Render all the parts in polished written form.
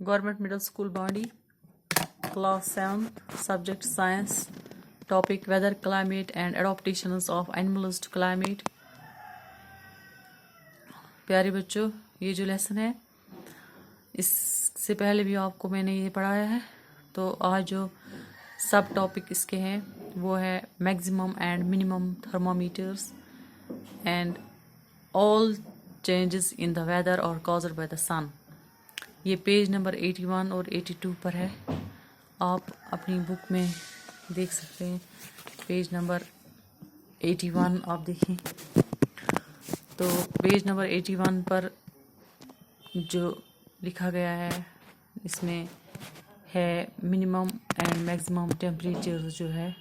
Government Middle School Bandi, Class 7, Subject Science, Topic Weather, Climate and Adaptations of Animals to Climate. प्यारे बच्चों, ये जो lesson है इससे पहले भी आपको मैंने ये पढ़ाया है। तो आज जो सब टॉपिक इसके हैं वो है maximum and minimum thermometers and all changes in the weather are caused by the sun. ये पेज नंबर 81 और 82 पर है, आप अपनी बुक में देख सकते हैं। पेज नंबर 81 आप देखें तो पेज नंबर 81 पर जो लिखा गया है इसमें है मिनिमम एंड मैक्सिमम टेम्परेचर्स जो है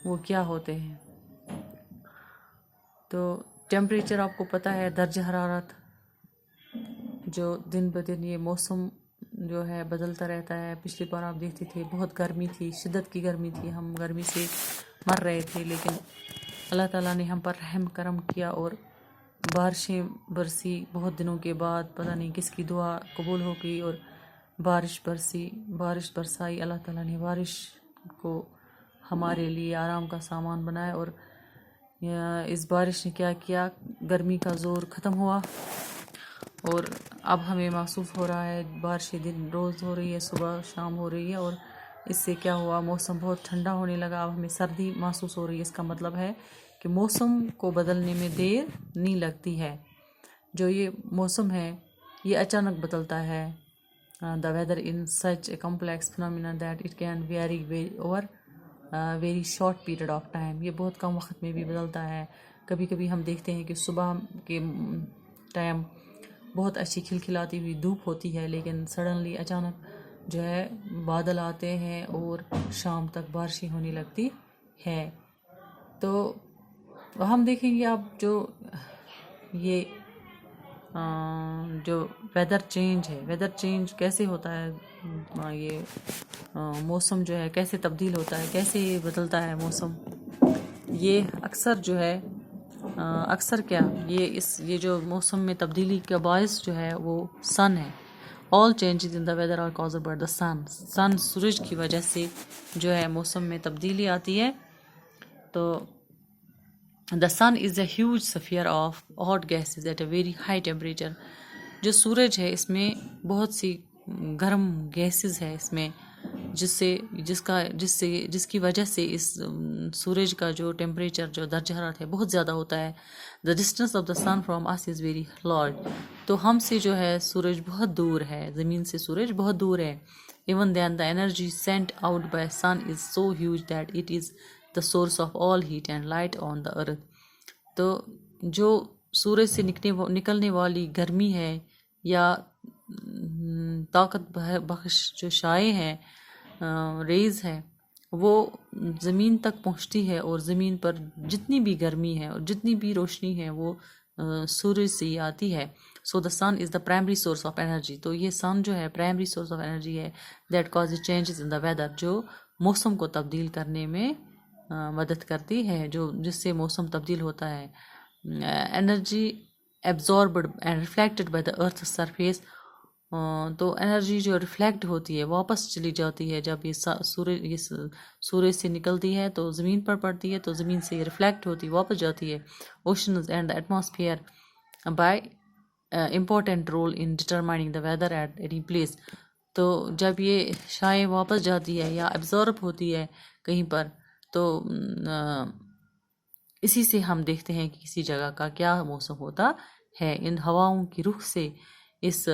वो क्या होते हैं। तो टेम्परेचर आपको पता है दर्जा हरारत, जो दिन ब दिन ये मौसम जो है बदलता रहता है। पिछली बार आप देखते थे बहुत गर्मी थी, शिद्दत की गर्मी थी, हम गर्मी से मर रहे थे, लेकिन अल्लाह ताला ने हम पर रहम करम किया और बारिशें बरसी। बहुत दिनों के बाद पता नहीं किसकी दुआ कबूल हो गई और बारिश बरसाई। अल्लाह ताला ने बारिश को हमारे लिए आराम का सामान बनाया और इस बारिश ने क्या किया, गर्मी का ज़ोर ख़त्म हुआ और अब हमें महसूस हो रहा है बारिशें दिन रोज़ हो रही है, सुबह शाम हो रही है और इससे क्या हुआ, मौसम बहुत ठंडा होने लगा। अब हमें सर्दी महसूस हो रही है। इसका मतलब है कि मौसम को बदलने में देर नहीं लगती है। जो ये मौसम है ये अचानक बदलता है। The weather in such a complex phenomena that it can vary over very short period of time. ये बहुत कम वक्त में भी बदलता है। कभी कभी हम देखते हैं कि सुबह के टाइम बहुत अच्छी खिलखिलाती हुई धूप होती है, लेकिन सडनली अचानक जो है बादल आते हैं और शाम तक बारिशें होने लगती है। तो हम देखेंगे अब जो ये जो वेदर चेंज कैसे होता है, ये मौसम जो है कैसे तब्दील होता है, कैसे बदलता है मौसम। ये अक्सर जो है ये जो मौसम में तब्दीली का बायस जो है वो सन है। All changes in the weather are caused by the sun. सूरज की वजह से जो है मौसम में तब्दीली आती है। तो the sun is a huge sphere of hot gases at a very high temperature. जो सूरज है इसमें बहुत सी गर्म गैसेस है इसमें, जिसकी वजह से इस सूरज का जो टेम्परेचर जो दर्जा हरारत है बहुत ज़्यादा होता है। The distance of the sun from us is very large. तो हमसे जो है सूरज बहुत दूर है, ज़मीन से सूरज बहुत दूर है। Even then the energy sent out by sun is so huge that it is the source of all heat and light on the earth. तो जो सूरज से निकलने वाली गर्मी है या ताकत बख्श जो शाए हैं, रेज़ है, वो ज़मीन तक पहुंचती है और ज़मीन पर जितनी भी गर्मी है और जितनी भी रोशनी है वो सूरज से ही आती है। So the sun is the primary source of energy. तो ये सन जो है प्राइमरी सोर्स ऑफ एनर्जी है that causes changes in the weather, जो मौसम को तब्दील करने में मदद करती है, जो जिससे मौसम तब्दील होता है। Energy absorbed and reflected by the earth surface. तो एनर्जी जो रिफ्लेक्ट होती है वापस चली जाती है जब ये सूरज से निकलती है तो ज़मीन पर पड़ती है, तो ज़मीन से रिफ्लेक्ट होती वापस जाती है। Oceans and the atmosphere by important role in determining the weather at any place. तो जब ये शायें वापस जाती है या एब्जॉर्ब होती है कहीं पर, तो इसी से हम देखते हैं कि किसी जगह का क्या मौसम होता है। इन हवाओं की रुख से, इस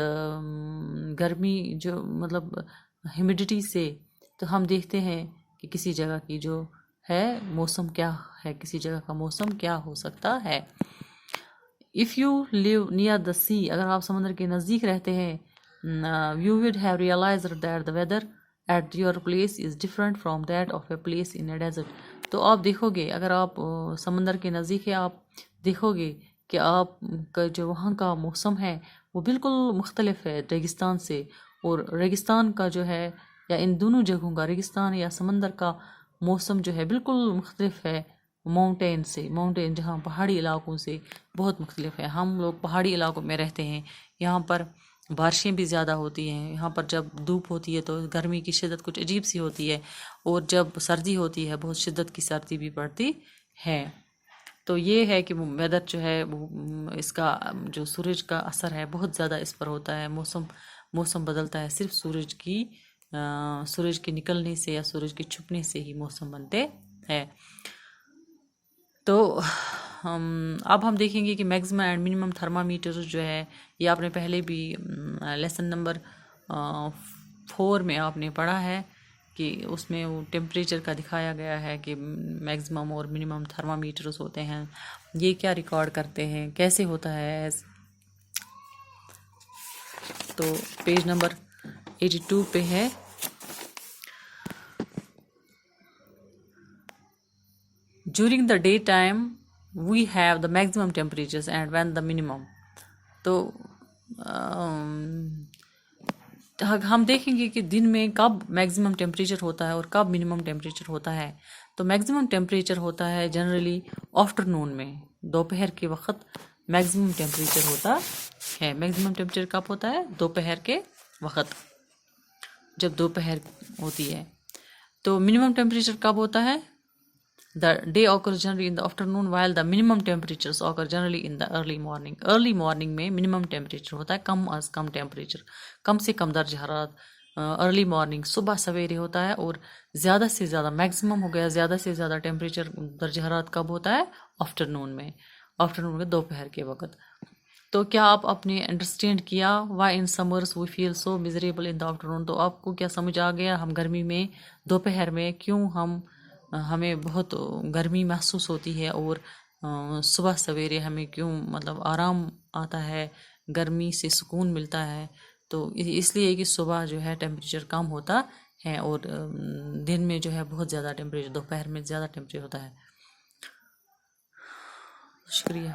गर्मी जो मतलब ह्यूमिडिटी से, तो हम देखते हैं कि किसी जगह की जो है मौसम क्या है, किसी जगह का मौसम क्या हो सकता है। If you live near the sea, अगर आप समंदर के नज़दीक रहते हैं, you would have realised that the weather at your place is different from that of a place in a desert. तो आप देखोगे, अगर आप समंदर के नज़दीक है, आप देखोगे कि आप का जो वहाँ का मौसम है वो बिल्कुल मुख्तलिफ है रेगिस्तान से। और रेगिस्तान का जो है या इन दोनों जगहों का, रेगिस्तान या समंदर का मौसम जो है बिल्कुल मुख्तलिफ है माउंटेन जहाँ पहाड़ी इलाकों से बहुत मुख्तलिफ है। हम लोग पहाड़ी इलाकों में रहते हैं, यहाँ पर بارشیں بھی زیادہ ہوتی ہیں یہاں پر. جب دھوپ ہوتی ہے تو گرمی کی شدت کچھ عجیب سی ہوتی ہے، اور جب سردی ہوتی ہے بہت شدت کی سردی بھی پڑتی ہے. تو یہ ہے کہ ویدر جو ہے وہ اس کا جو سورج کا اثر ہے بہت زیادہ اس پر ہوتا ہے. موسم بدلتا ہے صرف سورج کے نکلنے سے یا سورج کے چھپنے سے ہی موسم بنتے ہیں. تو اب ہم دیکھیں گے کہ میگزیمم اینڈ منیمم تھرمامیٹر جو ہے یہ آپ نے پہلے بھی لیسن نمبر 4 میں آپ نے پڑھا ہے کہ اس میں وہ ٹیمپریچر کا دکھایا گیا ہے کہ میگزیمم اور منیمم تھرمامیٹرز ہوتے ہیں، یہ کیا ریکارڈ کرتے ہیں، کیسے ہوتا ہے. تو پیج نمبر 82 پہ ہے. During the daytime we have the maximum temperatures and when the minimum. تو ہم دیکھیں گے کہ دن میں کب میگزیمم ٹیمپریچر ہوتا ہے اور کب منیمم ٹیمپریچر ہوتا ہے. تو میگزیمم ٹیمپریچر ہوتا ہے جنرلی آفٹر نون میں، دوپہر کے وقت میگزیمم ٹیمپریچر ہوتا ہے. میگزیمم ٹیمپریچر کب ہوتا ہے؟ دوپہر کے وقت، جب دوپہر ہوتی ہے. تو منیمم ٹیمپریچر کب ہوتا ہے؟ The day occurs generally in the afternoon while the minimum temperatures occur generally in the early morning. Early morning میں minimum temperature ہوتا ہے، کم از کم ٹیمپریچر، کم سے کم درجہ حرارت ارلی مارننگ صبح سویرے ہوتا ہے. اور زیادہ سے زیادہ میکسیمم ہو گیا زیادہ سے زیادہ ٹیمپریچر درجہ حرارت کب ہوتا ہے؟ آفٹرنون میں دوپہر کے وقت. تو کیا آپ نے انڈرسٹینڈ کیا وائی ان سمرس وی فیل سو میزریبل ان دا آفٹرنون؟ تو آپ کو کیا سمجھ آ گیا ہم گرمی میں دوپہر میں کیوں ہمیں بہت گرمی محسوس ہوتی ہے، اور صبح سویرے ہمیں کیوں مطلب آرام آتا ہے، گرمی سے سکون ملتا ہے. تو اس لیے کہ صبح جو ہے ٹیمپریچر کم ہوتا ہے اور دن میں جو ہے بہت زیادہ ٹیمپریچر، دوپہر میں زیادہ ٹیمپریچر ہوتا ہے. شکریہ.